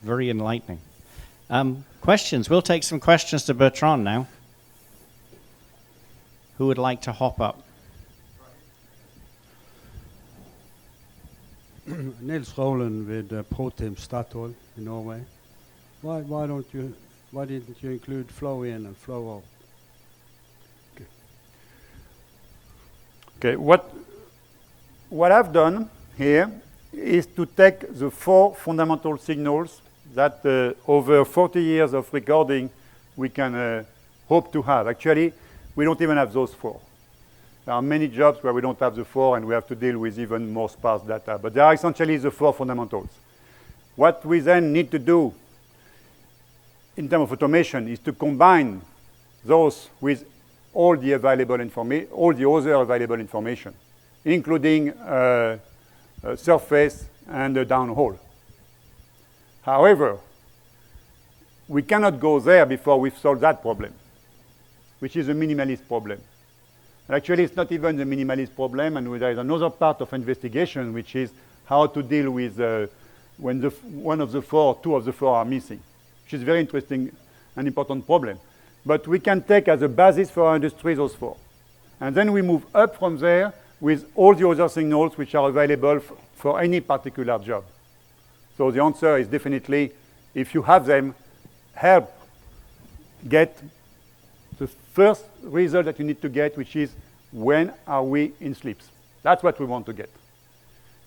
very enlightening. Questions? We'll take some questions to Bertrand now. Who would like to hop up? Nils Roland with ProTeam Statoil in Norway. Why didn't you include flow in and flow out? Okay, what I've done here is to take the 4 fundamental signals that over 40 years of recording we can hope to have. Actually, we don't even have those 4. There are many jobs where we don't have the 4 and we have to deal with even more sparse data. But there are essentially the 4 fundamentals. What we then need to do in terms of automation is to combine those with all the available information, all the other available information, including surface and downhole. However, we cannot go there before we've solved that problem, which is a minimalist problem. Actually, it's not even the minimalist problem, and there is another part of investigation, which is how to deal with when one of the 4, 2 of the 4 are missing, which is very interesting and important problem. But we can take as a basis for our industry those 4. And then we move up from there with all the other signals which are available for any particular job. So the answer is definitely, if you have them, help get the first result that you need to get, which is when are we in slips? That's what we want to get.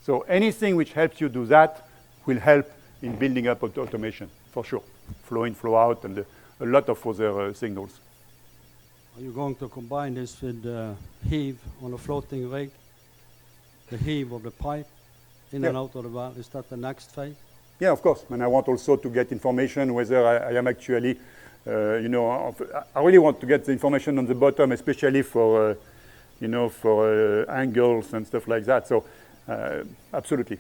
So anything which helps you do that will help in building up automation, for sure. Flow in, flow out, and a lot of other signals. Are you going to combine this with heave on a floating rig? The heave of the pipe in and out of the valve, is that the next phase? Yeah, of course. And I want also to get information whether I am actually, I really want to get the information on the bottom, especially for, for angles and stuff like that. So, absolutely.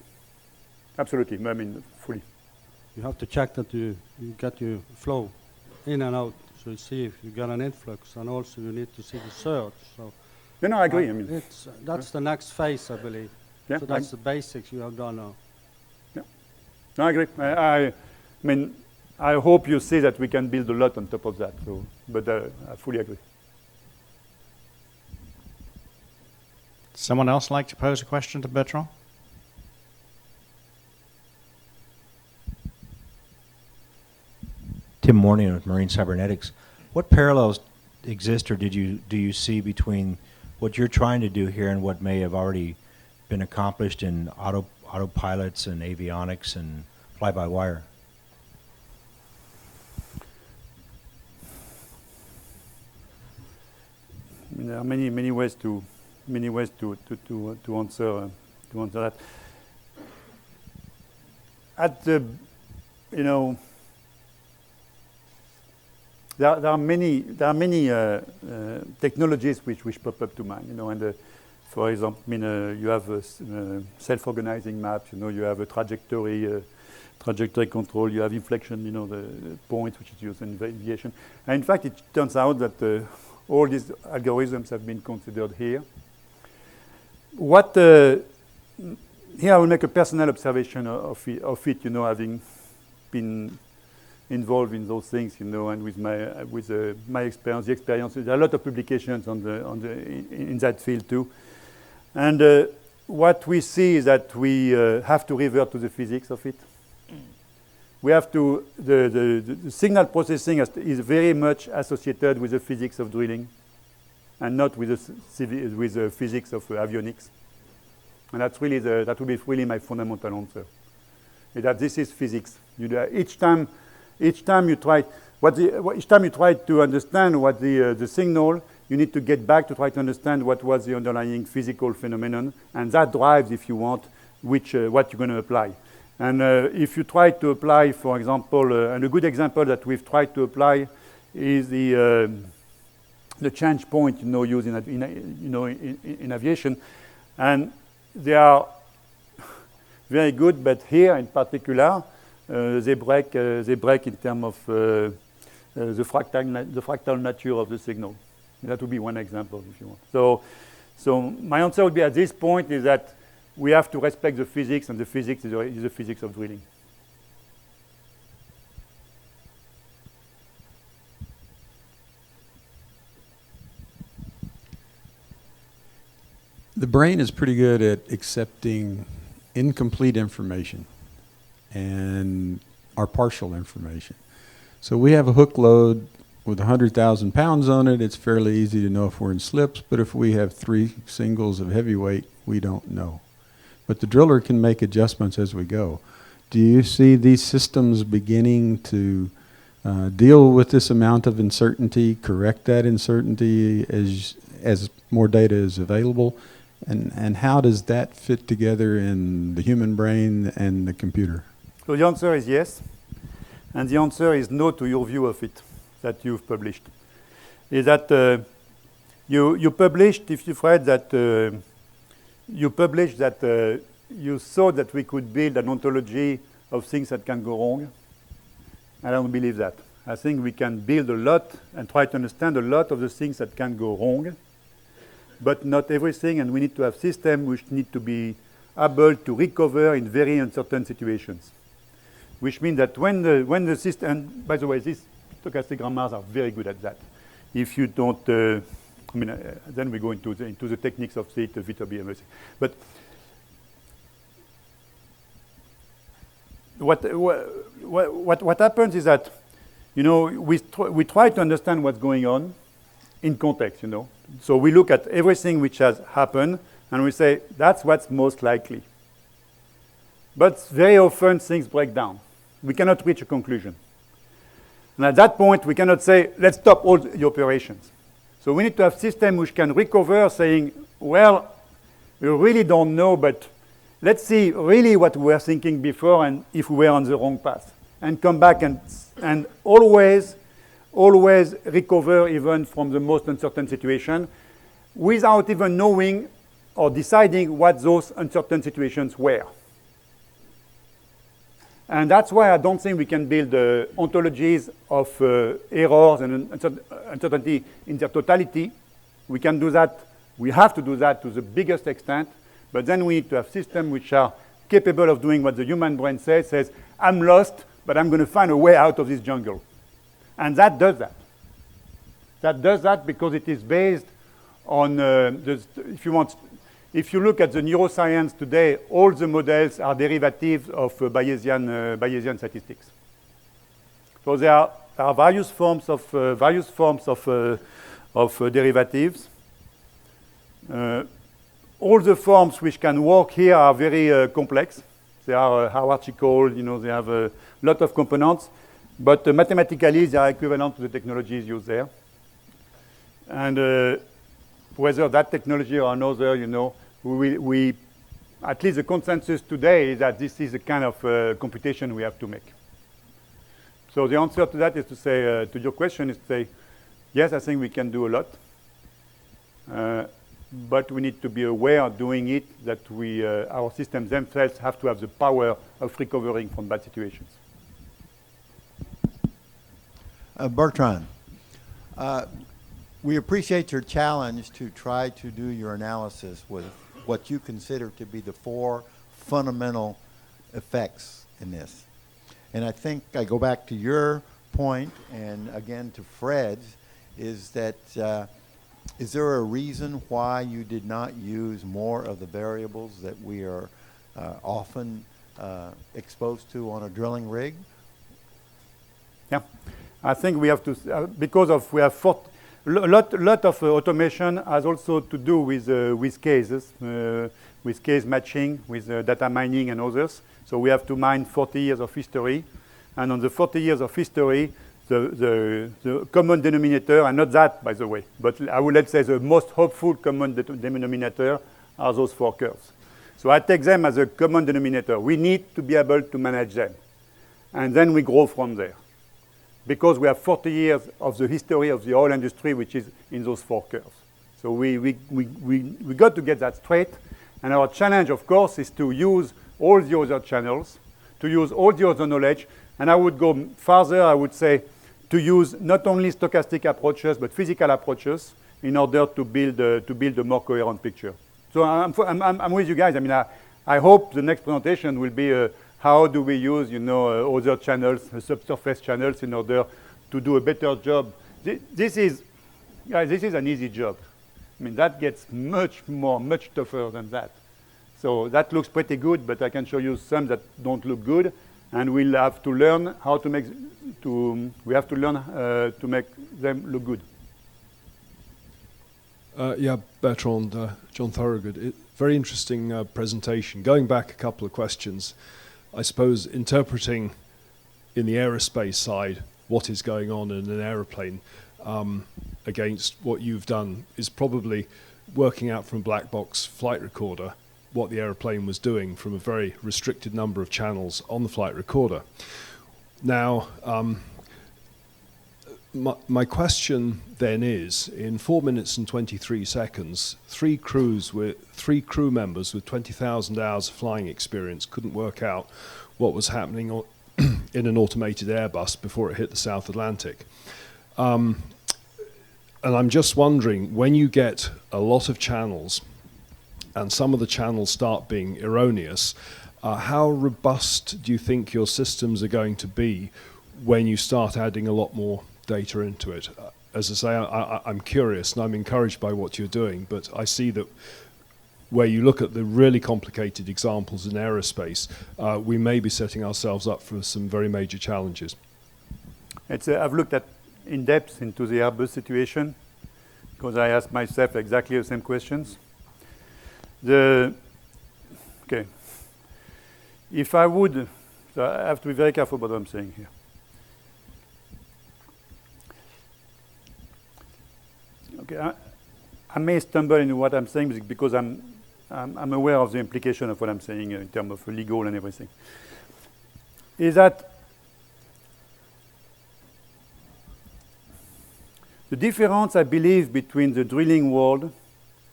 Absolutely, I mean, fully. You have to check that you get your flow in and out, so you see if you get an influx, and also you need to see the surge. So, I agree. That's the next phase, I believe. Yeah, so that's the basics you have done now. Yeah, no, I agree. I mean, I hope you see that we can build a lot on top of that. So, but I fully agree. Someone else like to pose a question to Bertrand? Tim Morning with Marine Cybernetics. What parallels exist or do you see between what you're trying to do here and what may have already been accomplished in autopilots and avionics and fly-by-wire? There are many ways to answer that. At the there are many technologies which pop up to mind. And for example, you have self-organizing maps. You have a trajectory control. You have inflection. The points which is used in aviation. And in fact, it turns out that all these algorithms have been considered here. Here I will make a personal observation of it. Having been involved in those things, and with my experience, there are a lot of publications in that field too. And what we see is that we have to revert to the physics of it. We have to the signal processing is very much associated with the physics of drilling, and not with the physics of avionics. And that's really that will be really my fundamental answer. Is that this is physics. Each time you try to understand what the signal, you need to get back to try to understand what was the underlying physical phenomenon, and that drives, if you want, what you're going to apply. And if you try to apply, for example, and a good example that we've tried to apply is the change point, used in aviation, and they are very good, but here in particular, they break in terms of the fractal nature of the signal. That would be one example, if you want. So my answer would be at this point is that we have to respect the physics, and the physics is the physics of drilling. The brain is pretty good at accepting incomplete information and or partial information. So we have a hook load with 100,000 pounds on it. It's fairly easy to know if we're in slips, but if we have 3 singles of heavyweight, we don't know. But the driller can make adjustments as we go. Do you see these systems beginning to deal with this amount of uncertainty, correct that uncertainty as more data is available? And how does that fit together in the human brain and the computer? So the answer is yes. And the answer is no to your view of it that you've published. Is that you published, if you've read that, you published that you saw that we could build an ontology of things that can go wrong. I don't believe that. I think we can build a lot and try to understand a lot of the things that can go wrong, but not everything, and we need to have systems which need to be able to recover in very uncertain situations. Which means that when the system, and by the way, these stochastic grammars are very good at that. If you don't, then we go into the techniques of it, VTOB and everything. But what happens is that, we try to understand what's going on in context, So we look at everything which has happened, and we say, that's what's most likely. But very often, things break down. We cannot reach a conclusion. And at that point, we cannot say, let's stop all the operations. So we need to have systems which can recover, saying, well, we really don't know, but let's see really what we were thinking before and if we were on the wrong path. And come back and always recover even from the most uncertain situation without even knowing or deciding what those uncertain situations were. And that's why I don't think we can build ontologies of errors and uncertainty in their totality. We can do that. We have to do that to the biggest extent. But then we need to have systems which are capable of doing what the human brain says, I'm lost, but I'm going to find a way out of this jungle. And that does that. That does that because it is based on, if you look at the neuroscience today, all the models are derivatives of Bayesian statistics. So there are various forms of derivatives. All the forms which can work here are very complex. They are hierarchical, they have a lot of components, but mathematically they are equivalent to the technologies used there. And whether that technology or another, we at least the consensus today is that this is the kind of computation we have to make. So the answer to that is to say, to your question is to say, yes, I think we can do a lot. But we need to be aware of doing it, that our systems themselves have to have the power of recovering from bad situations. Bertrand, we appreciate your challenge to try to do your analysis with what you consider to be the 4 fundamental effects in this. And I think I go back to your point, and again to Fred's, is that is there a reason why you did not use more of the variables that we are often exposed to on a drilling rig? Yeah, I think we have to, because we have a lot of automation has also to do with cases, with case matching, with data mining and others. So we have to mine 40 years of history. And on the 40 years of history, the common denominator, and not that, by the way, but I would let's say the most hopeful common denominator are those 4 curves. So I take them as a common denominator. We need to be able to manage them. And then we grow from there. Because we have 40 years of the history of the oil industry, which is in those 4 curves. So we got to get that straight. And our challenge, of course, is to use all the other channels, to use all the other knowledge. And I would go farther, I would say, to use not only stochastic approaches, but physical approaches in order to build a more coherent picture. So I'm with you guys. I mean, I hope the next presentation will be how do we use, other channels, subsurface channels, in order to do a better job. This is an easy job. I mean, that gets much tougher than that. So that looks pretty good, but I can show you some that don't look good, and we'll have to learn how to make to make them look good. Yeah, Bertrand, John Thorogood. Very interesting presentation. Going back a couple of questions, I suppose interpreting in the aerospace side what is going on in an aeroplane against what you've done is probably working out from a black box flight recorder what the aeroplane was doing from a very restricted number of channels on the flight recorder. Now, my question then is, in 4 minutes and 23 seconds, three crew members with 20,000 hours of flying experience couldn't work out what was happening in an automated Airbus before it hit the South Atlantic. And I'm just wondering, when you get a lot of channels and some of the channels start being erroneous, how robust do you think your systems are going to be when you start adding a lot more data into it? As I say, I'm curious and I'm encouraged by what you're doing, but I see that where you look at the really complicated examples in aerospace, we may be setting ourselves up for some very major challenges. I've looked at in depth into the Airbus situation because I asked myself exactly the same questions. Okay. If I would, so I have to be very careful about what I'm saying here. Okay, I may stumble into what I'm saying because I'm aware of the implication of what I'm saying in terms of legal and everything. Is that the difference, I believe, between the drilling world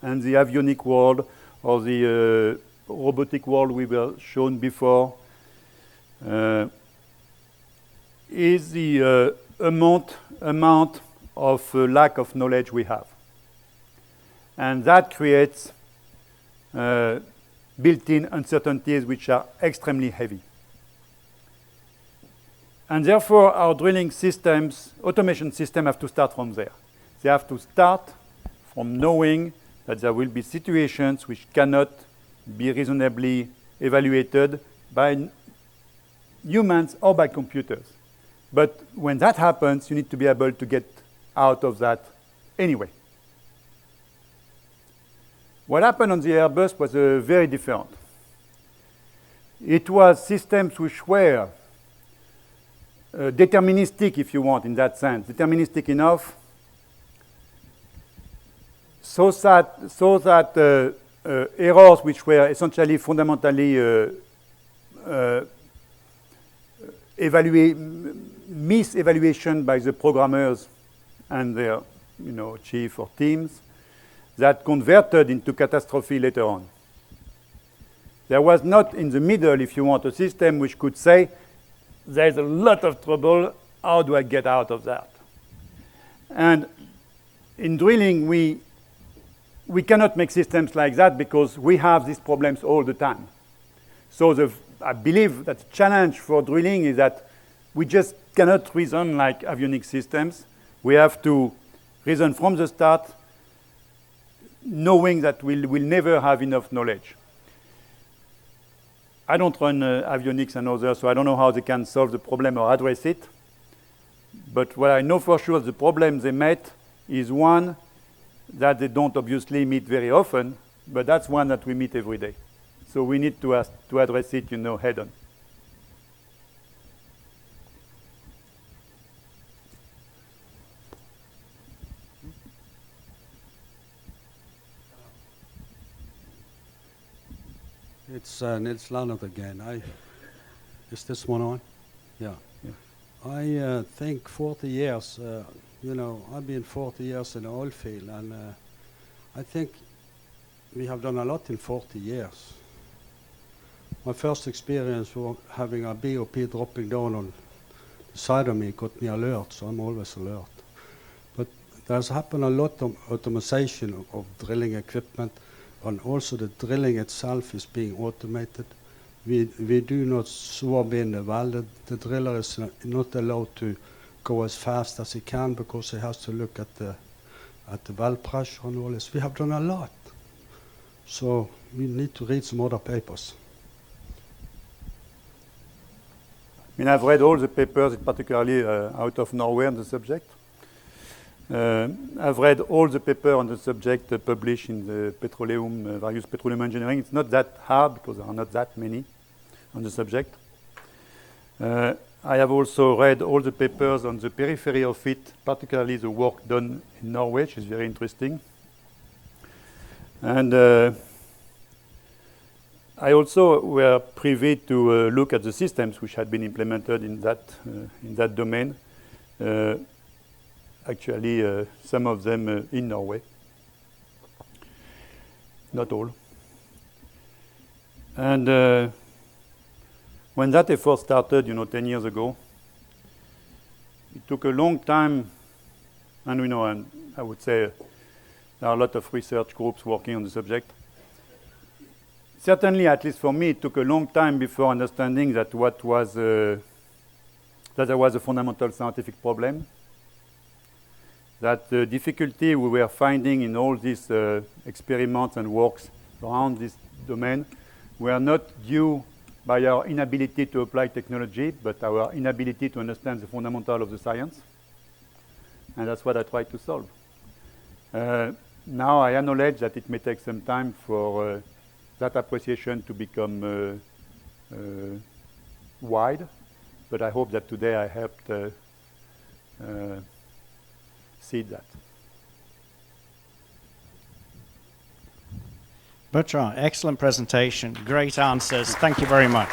and the avionic world or the robotic world we were shown before is the amount of lack of knowledge we have. And that creates built-in uncertainties which are extremely heavy. And therefore, our drilling systems, automation systems, have to start from there. They have to start from knowing that there will be situations which cannot be reasonably evaluated by humans or by computers. But when that happens, you need to be able to get out of that anyway. What happened on the Airbus was very different. It was systems which were deterministic, if you want, in that sense. Deterministic enough so that errors which were essentially fundamentally misevaluation by the programmers and their chief or teams that converted into catastrophe later on. There was not in the middle, if you want, a system which could say, there's a lot of trouble, how do I get out of that? And in drilling, we cannot make systems like that because we have these problems all the time. So I believe that the challenge for drilling is that we just cannot reason like avionic systems. We have to reason from the start, knowing that we'll never have enough knowledge. I don't run avionics and others, so I don't know how they can solve the problem or address it. But what I know for sure, the problem they met is one that they don't obviously meet very often, but that's one that we meet every day. So we need to address it, head on. It's Nils Leonard again. Is this one on? Yeah. I think 40 years, I've been 40 years in the oil field, and I think we have done a lot in 40 years. My first experience was having a BOP dropping down on the side of me got me alert, so I'm always alert. But there's happened a lot of automation of drilling equipment, and also the drilling itself is being automated. We do not swab in the well. The driller is not allowed to go as fast as he can because he has to look at the at the well pressure and all this. We have done a lot. So we need to read some other papers. I mean, I've read all the papers, particularly out of Norway on the subject. I've read all the papers on the subject published in the petroleum, various petroleum engineering. It's not that hard because there are not that many on the subject. I have also read all the papers on the periphery of it, particularly the work done in Norway, which is very interesting. And I also were privy to look at the systems which had been implemented in that domain. Actually, some of them in Norway, not all. And when that effort started, 10 years ago, it took a long time, and I would say there are a lot of research groups working on the subject. Certainly, at least for me, it took a long time before understanding that that there was a fundamental scientific problem. That the difficulty we were finding in all these experiments and works around this domain were not due by our inability to apply technology, but our inability to understand the fundamental of the science. And that's what I try to solve. Now I acknowledge that it may take some time for that appreciation to become wide, but I hope that today I helped see that. Bertrand, excellent presentation, great answers. Thank you very much.